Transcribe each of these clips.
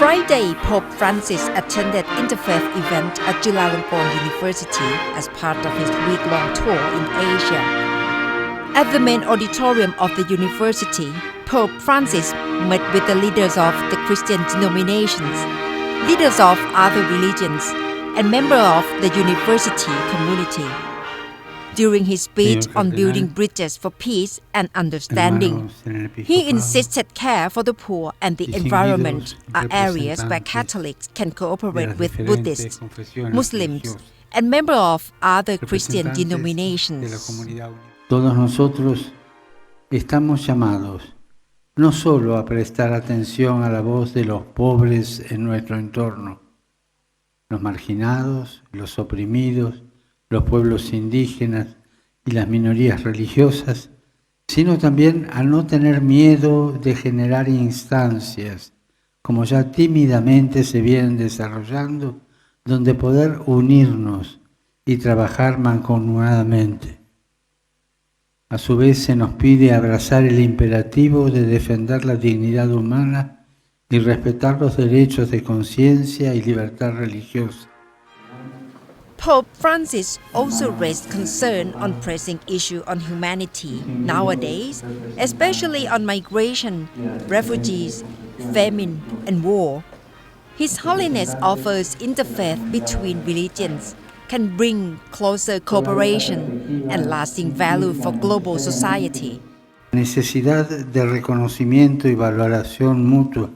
Friday, Pope Francis attended interfaith event at Chulalongkorn University as part of his week-long tour in Asia. At the main auditorium of the university, Pope Francis met with the leaders of the Christian denominations, leaders of other religions, and members of the university community. During his speech on building bridges for peace and understanding, he insisted care for the poor and the environment are areas where Catholics can cooperate with Buddhists, Muslims, and members of other Christian denominations. Todos nosotros estamos llamados no solo a prestar atención a la voz de los pobres en nuestro entorno, los marginados, los oprimidos, los pueblos indígenas y las minorías religiosas, sino también a no tener miedo de generar instancias, como ya tímidamente se vienen desarrollando, donde poder unirnos y trabajar mancomunadamente. A su vez se nos pide abrazar el imperativo de defender la dignidad humana y respetar los derechos de conciencia y libertad religiosa. Pope Francis also raised concern on pressing issues on humanity nowadays, especially on migration, refugees, famine, and war. His Holiness offers interfaith between religions can bring closer cooperation and lasting value for global society. La necesidad de reconocimiento y valoración mutua,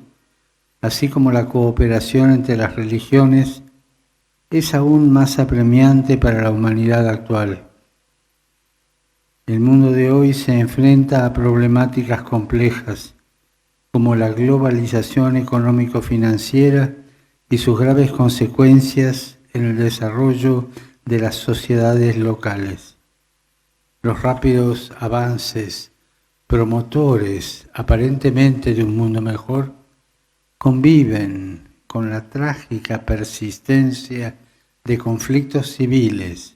así como la cooperación entre las religiones, es aún más apremiante para la humanidad actual. El mundo de hoy se enfrenta a problemáticas complejas, como la globalización económico-financiera y sus graves consecuencias en el desarrollo de las sociedades locales. Los rápidos avances promotores aparentemente de un mundo mejor conviven con la trágica persistencia de conflictos civiles,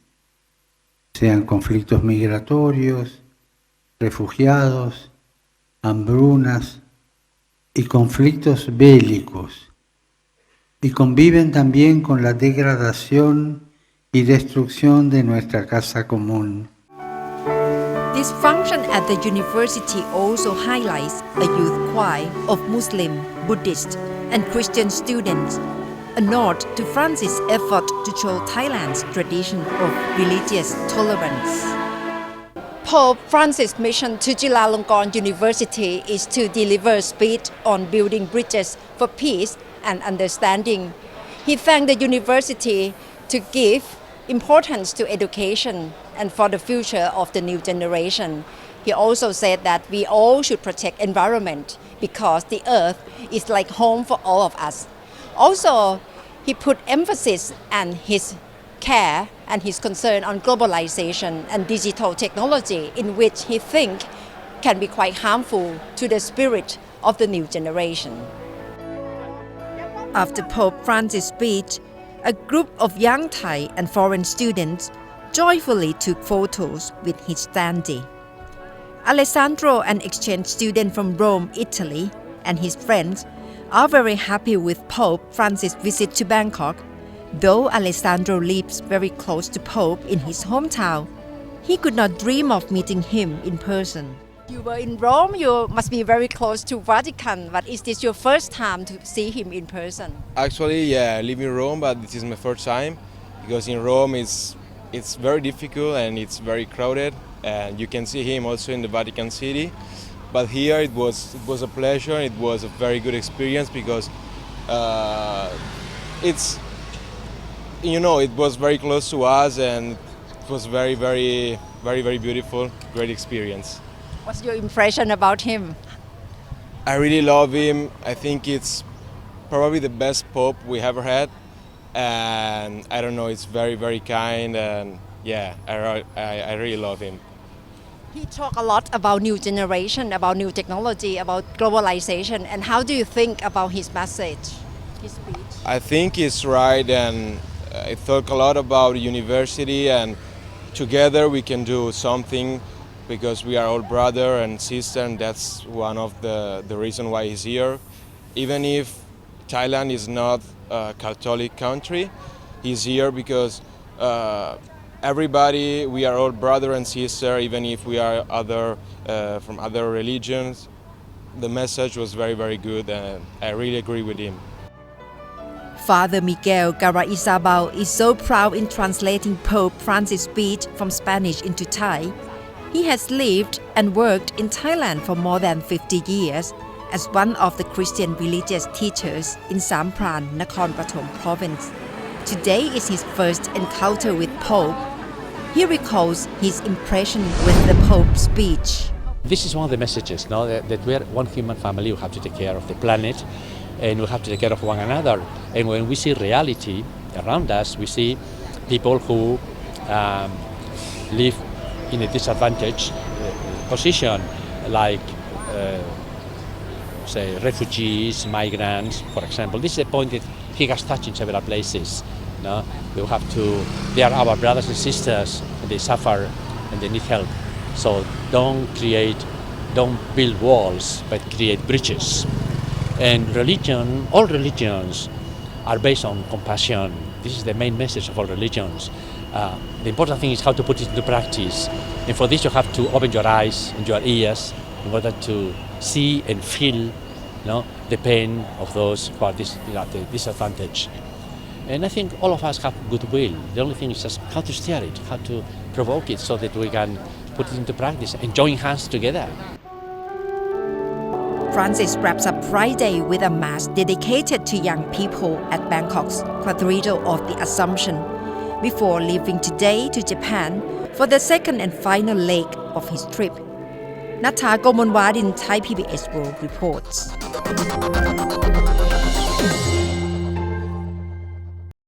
sean conflictos migratorios, refugiados, hambrunas y conflictos bélicos, y conviven también con la degradación y destrucción de nuestra casa común. This function at the university also highlights a youth choir of Muslim, Buddhist, and Christian students, a nod to Francis' effort to show Thailand's tradition of religious tolerance. Pope Francis' mission to Chulalongkorn University is to deliver speech on building bridges for peace and understanding. He thanked the university to give importance to education and for the future of the new generation. He also said that we all should protect environment because the earth is like home for all of us. Also, he put emphasis on his care and his concern on globalization and digital technology, in which he thinks can be quite harmful to the spirit of the new generation. After Pope Francis' speech, a group of young Thai and foreign students joyfully took photos with his standee. Alessandro, an exchange student from Rome, Italy, and his friends are very happy with Pope Francis' visit to Bangkok. Though Alessandro lives very close to Pope in his hometown, he could not dream of meeting him in person. You were in Rome, you must be very close to Vatican, but is this your first time to see him in person? Actually, yeah, I live in Rome, but this is my first time because in Rome it's very difficult and it's very crowded, and you can see him also in the Vatican City. But here it was a pleasure. It was a very good experience because it was very close to us, and it was very beautiful, great experience. What's your impression about him? I really love him. I think it's probably the best Pope we ever had, and I don't know, it's very kind, and yeah, I really love him. He talked a lot about new generation, about new technology, about globalization, and how do you think about his message, his speech? I think he's right, and I talk a lot about university, and together we can do something because we are all brother and sister, and that's one of the reason why he's here. Even if Thailand is not a Catholic country. He's here because everybody, we are all brother and sister, even if we are from other religions. The message was very, very good, and I really agree with him. Father Miguel Garaizabal is so proud in translating Pope Francis' speech from Spanish into Thai. He has lived and worked in Thailand for more than 50 years as one of the Christian religious teachers in Sampran, Nakhon Pathom province. Today is his first encounter with Pope. He recalls his impression with the Pope's speech. This is one of the messages, no? That we are one human family. We have to take care of the planet, and we have to take care of one another. And when we see reality around us, we see people who live in a disadvantaged position, like say refugees, migrants, for example. This is a point that he has touched in several places. No? They are our brothers and sisters, and they suffer and they need help. So don't build walls, but create bridges. And religion, all religions are based on compassion. This is the main message of all religions. The important thing is how to put it into practice. And for this you have to open your eyes and your ears in order to see and feel, the pain of those who are the disadvantaged. And I think all of us have goodwill. The only thing is just how to steer it, how to provoke it so that we can put it into practice and join hands together. Francis wraps up Friday with a mass dedicated to young people at Bangkok's Cathedral of the Assumption before leaving today to Japan for the second and final leg of his trip. Natha Gomonwadin, Thai PBS World reports.